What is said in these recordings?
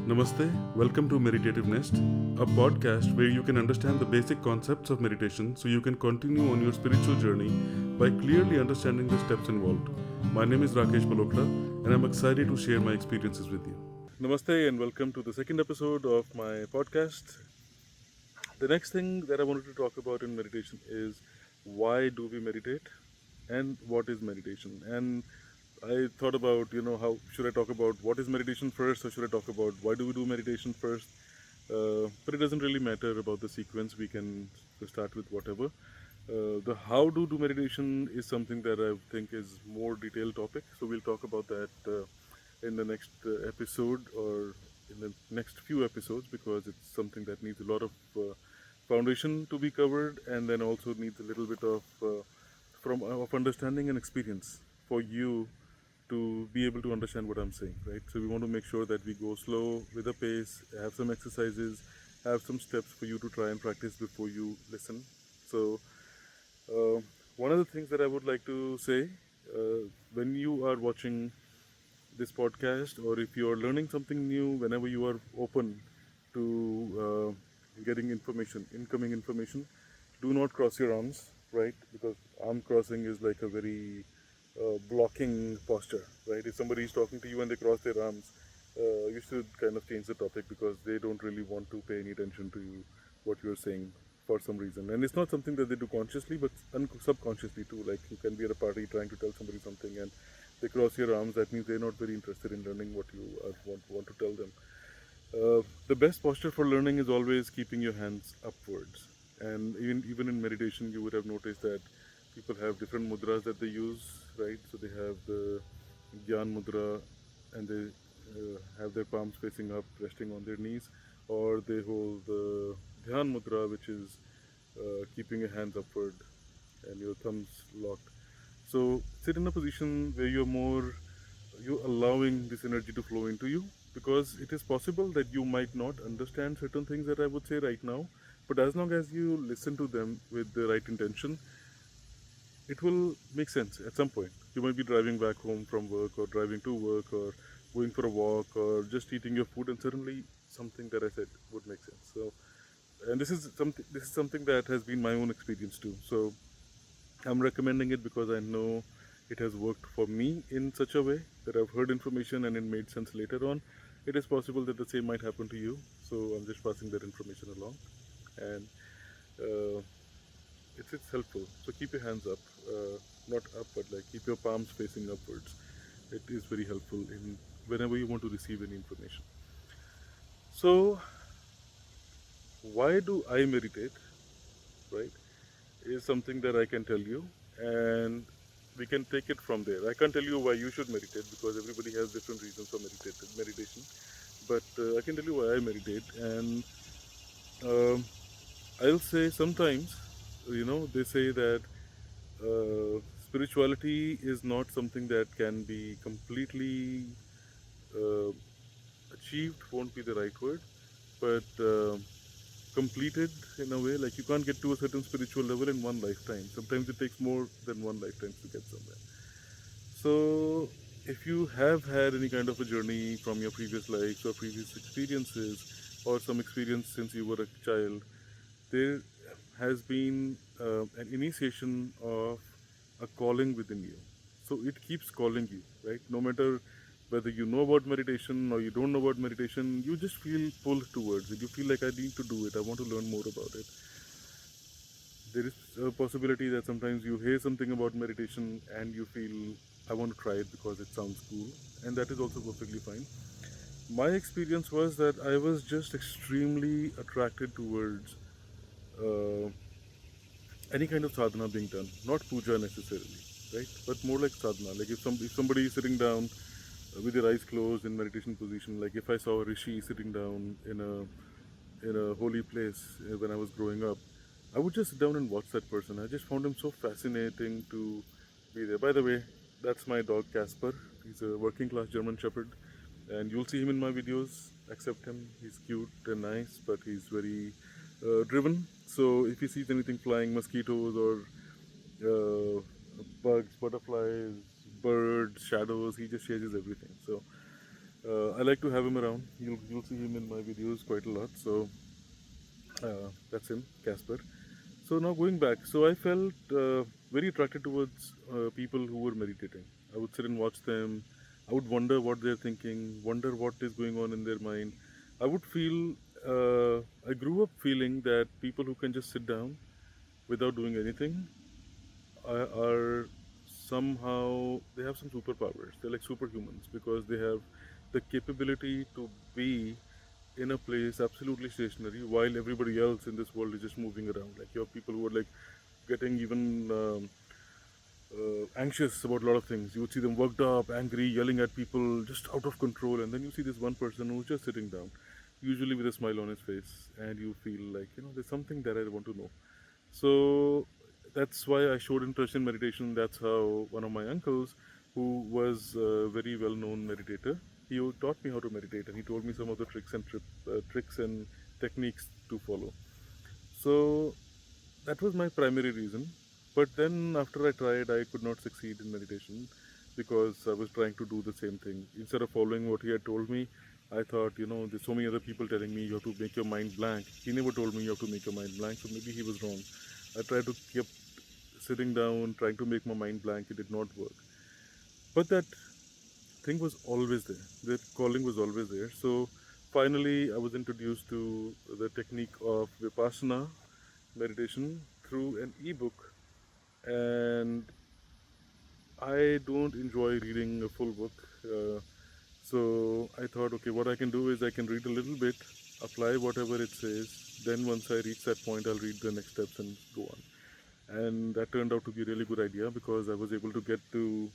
Namaste, welcome to Meditative Nest, a podcast where you can understand the basic concepts of meditation so you can continue on your spiritual journey by clearly understanding the steps involved. My name is Rakesh Malhotra and I'm excited to share my experiences with you. Namaste and welcome to the second episode of my podcast. The next thing that I wanted to talk about in meditation is why do we meditate and what is meditation. And I thought about, how should I talk about what is meditation first or should I talk about why do we do meditation first? But it doesn't really matter about the sequence. We can start with whatever. The how to do meditation is something that I think is more detailed topic. So we'll talk about that in the next episode or in the next few episodes because it's something that needs a lot of foundation to be covered and then also needs a little bit of understanding and experience for you to be able to understand what I'm saying, right? So we want to make sure that we go slow with a pace, have some exercises, have some steps for you to try and practice before you listen. So one of the things that I would like to say when you are watching this podcast or if you are learning something new, whenever you are open to getting information, incoming information, do not cross your arms, right? Because arm crossing is like a very blocking posture, right? If somebody is talking to you and they cross their arms, you should kind of change the topic because they don't really want to pay any attention to you, what you're saying for some reason. And it's not something that they do consciously, but subconsciously too. Like you can be at a party trying to tell somebody something and they cross your arms, that means they're not very interested in learning what you want to tell them. The best posture for learning is always keeping your hands upwards. And even in meditation, you would have noticed that people have different mudras that they use, right? So they have the Gyan mudra and they have their palms facing up, resting on their knees, or they hold the Dhyan mudra, which is keeping your hands upward and your thumbs locked. So sit in a position where you're allowing this energy to flow into you because it is possible that you might not understand certain things that I would say right now, but as long as you listen to them with the right intention, it will make sense at some point. You might be driving back home from work or driving to work or going for a walk or just eating your food and suddenly something that I said would make sense. So and this is something that has been my own experience too. So I'm recommending it because I know it has worked for me in such a way that I've heard information and it made sense later on. It is possible that the same might happen to you. So I'm just passing that information along. And uh, it's helpful. So keep your hands up, not up, but like keep your palms facing upwards. It is very helpful in whenever you want to receive any information. So why do I meditate? Right, is something that I can tell you, and we can take it from there. I can't tell you why you should meditate because everybody has different reasons for meditation. But I can tell you why I meditate, and um, I'll say sometimes, they say that spirituality is not something that can be completely uh, achieved, won't be the right word, but completed in a way. Like you can't get to a certain spiritual level in one lifetime. Sometimes it takes more than one lifetime to get somewhere. So, if you have had any kind of a journey from your previous lives or previous experiences, or some experience since you were a child, there has been an initiation of a calling within you. So it keeps calling you, right? No matter whether you know about meditation or you don't know about meditation, you just feel pulled towards it. You feel like I need to do it. I want to learn more about it. There is a possibility that sometimes you hear something about meditation and you feel I want to try it because it sounds cool, and that is also perfectly fine. My experience was that I was just extremely attracted towards uh, any kind of sadhana being done, not puja necessarily, right? But more like sadhana. Like if somebody is sitting down with their eyes closed in meditation position, like if I saw a rishi sitting down in a holy place when I was growing up, I would just sit down and watch that person. I just found him so fascinating to be there. By the way, that's my dog Casper. He's a working class German Shepherd, and you'll see him in my videos. Accept him. He's cute and nice, but he's very driven. So if he sees anything flying, mosquitoes or uh, bugs, butterflies, birds, shadows, he just chases everything. So I like to have him around. You'll see him in my videos quite a lot. So that's him, Casper. So now going back, so I felt very attracted towards people who were meditating. I would sit and watch them. I would wonder what they're thinking, wonder what is going on in their mind. I would feel, I grew up feeling that people who can just sit down without doing anything are somehow, they have some superpowers. They're like superhumans because they have the capability to be in a place absolutely stationary while everybody else in this world is just moving around. Like you have people who are like getting even anxious about a lot of things. You would see them worked up, angry, yelling at people, just out of control. And then you see this one person who's just sitting down, usually with a smile on his face, and you feel like, there's something that I want to know. So that's why I showed interest in meditation. That's how one of my uncles, who was a very well-known meditator, he taught me how to meditate, and he told me some of the tricks and techniques to follow. So that was my primary reason. But then after I tried, I could not succeed in meditation because I was trying to do the same thing. Instead of following what he had told me, I thought, there's so many other people telling me you have to make your mind blank. He never told me you have to make your mind blank, so maybe he was wrong. I tried to keep sitting down, trying to make my mind blank. It did not work. But that thing was always there. The calling was always there. So finally, I was introduced to the technique of Vipassana meditation through an ebook, and I don't enjoy reading a full book. So I thought, okay, what I can do is I can read a little bit, apply whatever it says. Then once I reach that point, I'll read the next steps and go on. And that turned out to be a really good idea because I was able to get to,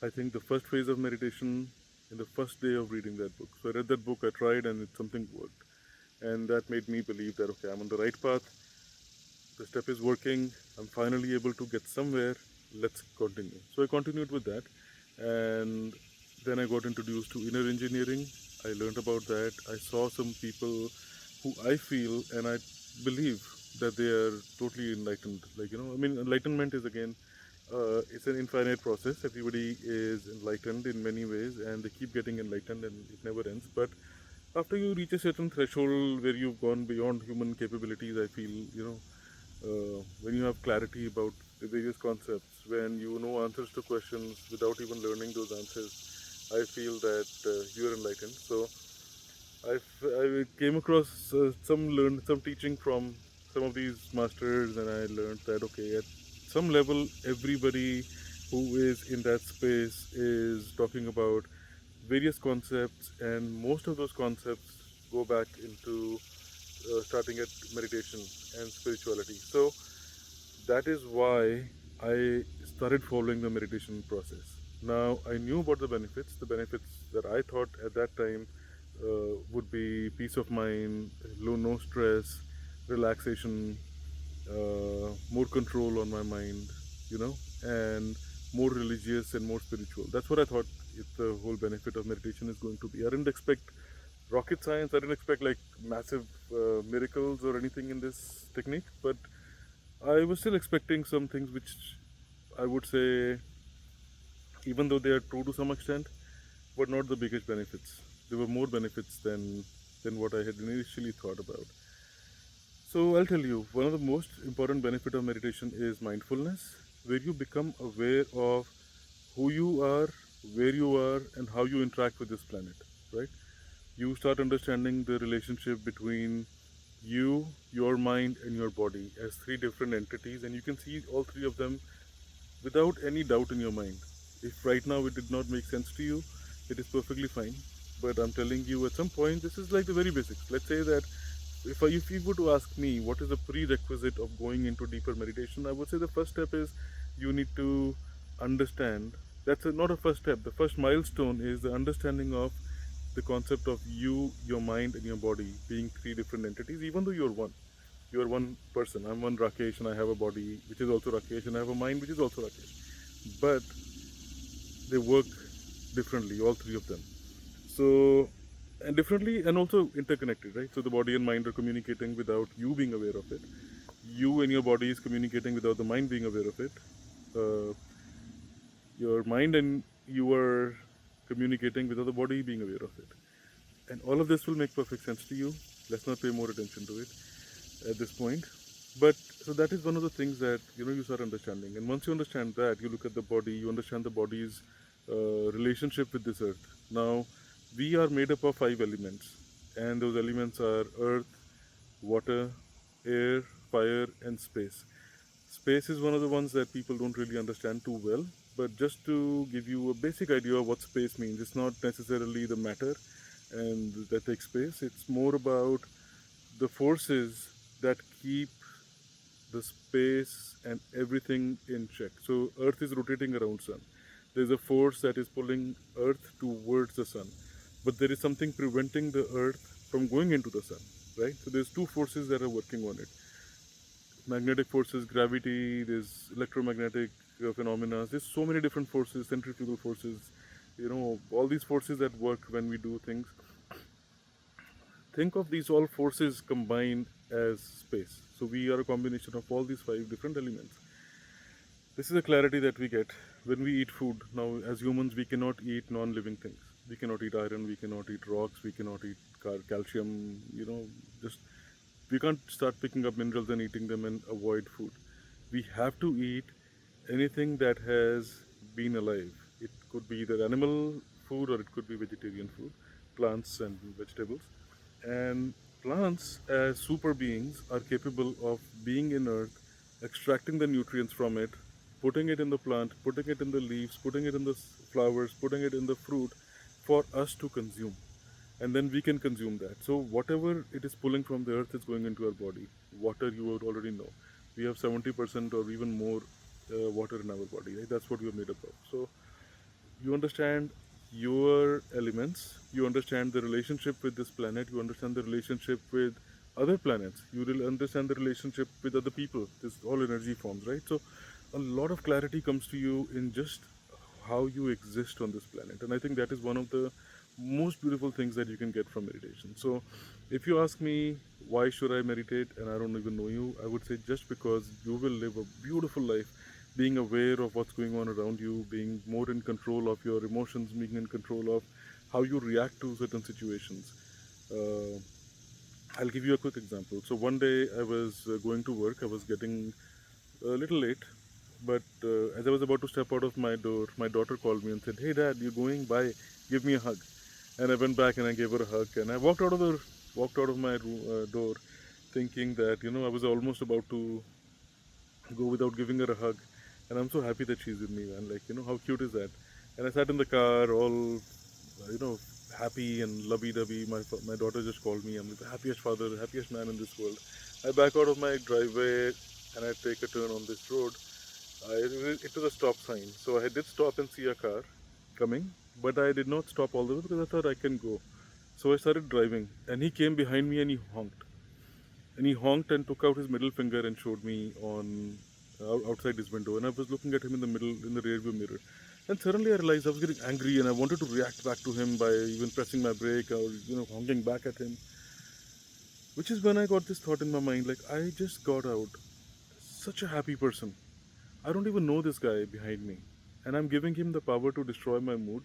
I think, the first phase of meditation in the first day of reading that book. So I read that book, I tried, and something worked. And that made me believe that, okay, I'm on the right path. The step is working. I'm finally able to get somewhere. Let's continue. So I continued with that. And then I got introduced to inner engineering. I learned about that. I saw some people who I feel and I believe that they are totally enlightened. Like, enlightenment is again, it's an infinite process. Everybody is enlightened in many ways and they keep getting enlightened and it never ends. But after you reach a certain threshold where you've gone beyond human capabilities, I feel, when you have clarity about the various concepts, when you know answers to questions without even learning those answers, I feel that you are enlightened. So I came across some teaching from some of these masters, and I learned that okay, at some level, everybody who is in that space is talking about various concepts, and most of those concepts go back into starting at meditation and spirituality. So that is why I started following the meditation process. Now I knew about the benefits that I thought at that time would be peace of mind, no stress, relaxation, more control on my mind, and more religious and more spiritual. That's what I thought the whole benefit of meditation is going to be. I didn't expect rocket science. I didn't expect like massive miracles or anything in this technique, but I was still expecting some things which I would say, even though they are true to some extent, were not the biggest benefits. There were more benefits than what I had initially thought about. So I'll tell you, one of the most important benefit of meditation is mindfulness, where you become aware of who you are, where you are, and how you interact with this planet, right? You start understanding the relationship between you, your mind, and your body as three different entities, and you can see all three of them without any doubt in your mind. If right now it did not make sense to you, it is perfectly fine. But I'm telling you, at some point, this is like the very basics. Let's say that if you were to ask me what is the prerequisite of going into deeper meditation, I would say the first step is you need to understand. That's not a first step. The first milestone is the understanding of the concept of you, your mind, and your body being three different entities, even though you're one. You are one person. I'm one Rakesh, and I have a body which is also Rakesh, and I have a mind which is also Rakesh. But they work differently, all three of them. So, and differently and also interconnected, right? So the body and mind are communicating without you being aware of it. You and your body is communicating without the mind being aware of it. Your mind and you are communicating with other body, being aware of it. And all of this will make perfect sense to you. Let's not pay more attention to it at this point. But so that is one of the things that you start understanding. And once you understand that, you look at the body, you understand the body's relationship with this earth. Now, we are made up of 5 elements, and those elements are earth, water, air, fire, and space. Space is one of the ones that people don't really understand too well. But just to give you a basic idea of what space means, it's not necessarily the matter and that takes space. It's more about the forces that keep the space and everything in check. So Earth is rotating around Sun. There's a force that is pulling Earth towards the Sun, but there is something preventing the Earth from going into the Sun, right? So there's two forces that are working on it: magnetic forces, gravity. There's electromagnetic phenomena. There's so many different forces, centrifugal forces. All these forces that work when we do things. Think of these all forces combined as space. So we are a combination of all these 5 different elements. This is a clarity that we get when we eat food. Now, as humans, we cannot eat non-living things. We cannot eat iron, we cannot eat rocks, we cannot eat calcium, just we can't start picking up minerals and eating them and avoid food. We have to eat anything that has been alive. It could be either animal food or it could be vegetarian food, plants and vegetables. And plants, as super beings, are capable of being in earth, extracting the nutrients from it, putting it in the plant, putting it in the leaves, putting it in the flowers, putting it in the fruit for us to consume. And then we can consume that. So whatever it is pulling from the earth is going into our body. Water, you would already know. We have 70% or even more water in our body, right? That's what we are made up of. So you understand your elements, you understand the relationship with this planet, you understand the relationship with other planets, you will understand the relationship with other people. This all energy forms, right? So a lot of clarity comes to you in just how you exist on this planet. And I think that is one of the most beautiful things that you can get from meditation. So if you ask me why should I meditate and I don't even know you, I would say just because you will live a beautiful life, being aware of what's going on around you, being more in control of your emotions, being in control of how you react to certain situations. Uh, I'll give you a quick example. So one day I was going to work. I was getting a little late, but as I was about to step out of my door, my daughter called me and said, "Hey, Dad, you're going? Bye. Give me a hug." And I went back and I gave her a hug. And I walked out of my door, thinking that I was almost about to go without giving her a hug. And I'm so happy that she's with me, man. Like, how cute is that? And I sat in the car all, happy and lovey-dovey. My daughter just called me. I'm the happiest father, happiest man in this world. I back out of my driveway and I take a turn on this road. It was a stop sign. So I did stop and see a car coming, but I did not stop all the way because I thought I can go. So I started driving, and he came behind me and he honked. And he honked and took out his middle finger and showed me on outside his window. And I was looking at him in the rear view mirror. And suddenly I realized I was getting angry and I wanted to react back to him by even pressing my brake or honking back at him. Which is when I got this thought in my mind, like, I just got out such a happy person. I don't even know this guy behind me, and I'm giving him the power to destroy my mood.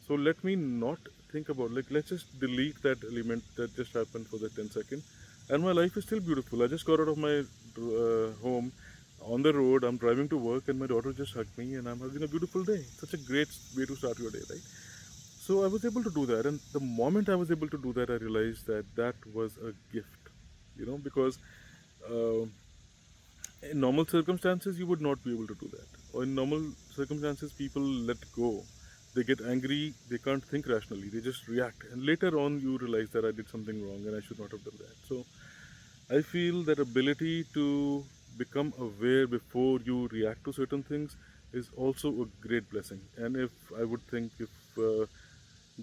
So let me not think about, like, let's just delete that element that just happened for that 10 seconds, and my life is still beautiful. I just got out of my home on the road. I'm driving to work, and my daughter just hugged me, and I'm having a beautiful day. Such a great way to start your day, right? So I was able to do that, and the moment I was able to do that, I realized that that was a gift, because. Uh, in normal circumstances you would not be able to do that, or in normal circumstances people let go, they get angry, they can't think rationally, they just react, and later on you realize that I did something wrong and I should not have done that. So I feel that ability to become aware before you react to certain things is also a great blessing. And if I would think, if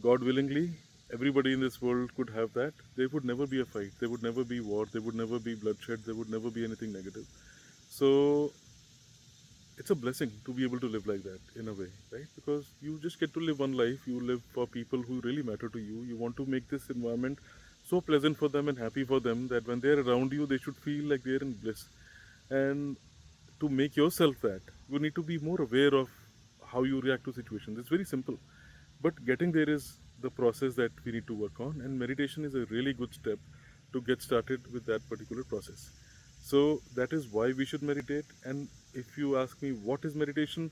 God willingly everybody in this world could have that, there would never be a fight, there would never be war, there would never be bloodshed, there would never be anything negative. So it's a blessing to be able to live like that in a way, right? Because you just get to live one life, you live for people who really matter to you. You want to make this environment so pleasant for them and happy for them that when they're around you, they should feel like they're in bliss. And to make yourself that, you need to be more aware of how you react to situations. It's very simple. But getting there is the process that we need to work on, and meditation is a really good step to get started with that particular process. So that is why we should meditate. And if you ask me what is meditation,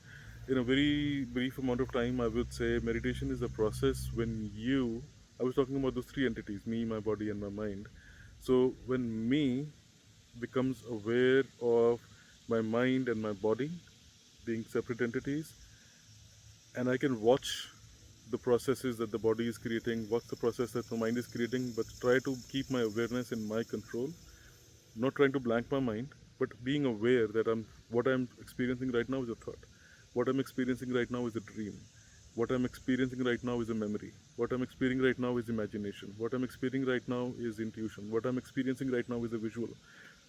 in a very brief amount of time, I would say meditation is a process when you, I was talking about those three entities, me, my body, and my mind. So when me becomes aware of my mind and my body being separate entities, and I can watch the processes that the body is creating, watch the process that the mind is creating, but try to keep my awareness in my control, not trying to blank my mind, but being aware that what I'm experiencing right now is a thought. What I'm experiencing right now is a dream. What I'm experiencing right now is a memory. What I'm experiencing right now is imagination. What I'm experiencing right now is intuition. What I'm experiencing right now is a visual,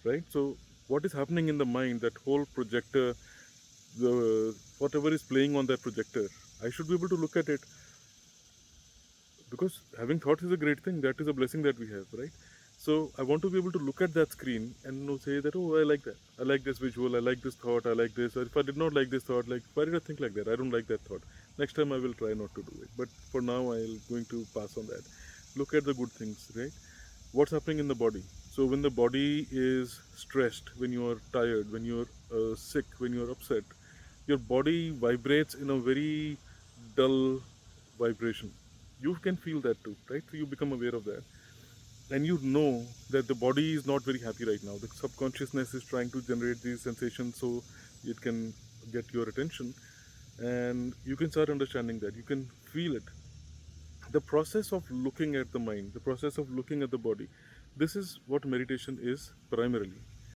right? So what is happening in the mind, that whole projector, the whatever is playing on that projector, I should be able to look at it, because having thoughts is a great thing. That is a blessing that we have, right? So I want to be able to look at that screen and say that, oh, I like that. I like this visual. I like this thought. I like this. Or if I did not like this thought, like, why did I think like that? I don't like that thought. Next time I will try not to do it. But for now, I'm going to pass on that. Look at the good things, right? What's happening in the body? So when the body is stressed, when you are tired, when you are sick, when you are upset, your body vibrates in a very dull vibration. You can feel that too, right? So you become aware of that, and you know that the body is not very happy right now. The subconsciousness is trying to generate these sensations so it can get your attention, and you can start understanding that. You can feel it. The process of looking at the mind, the process of looking at the body, this is what meditation is primarily.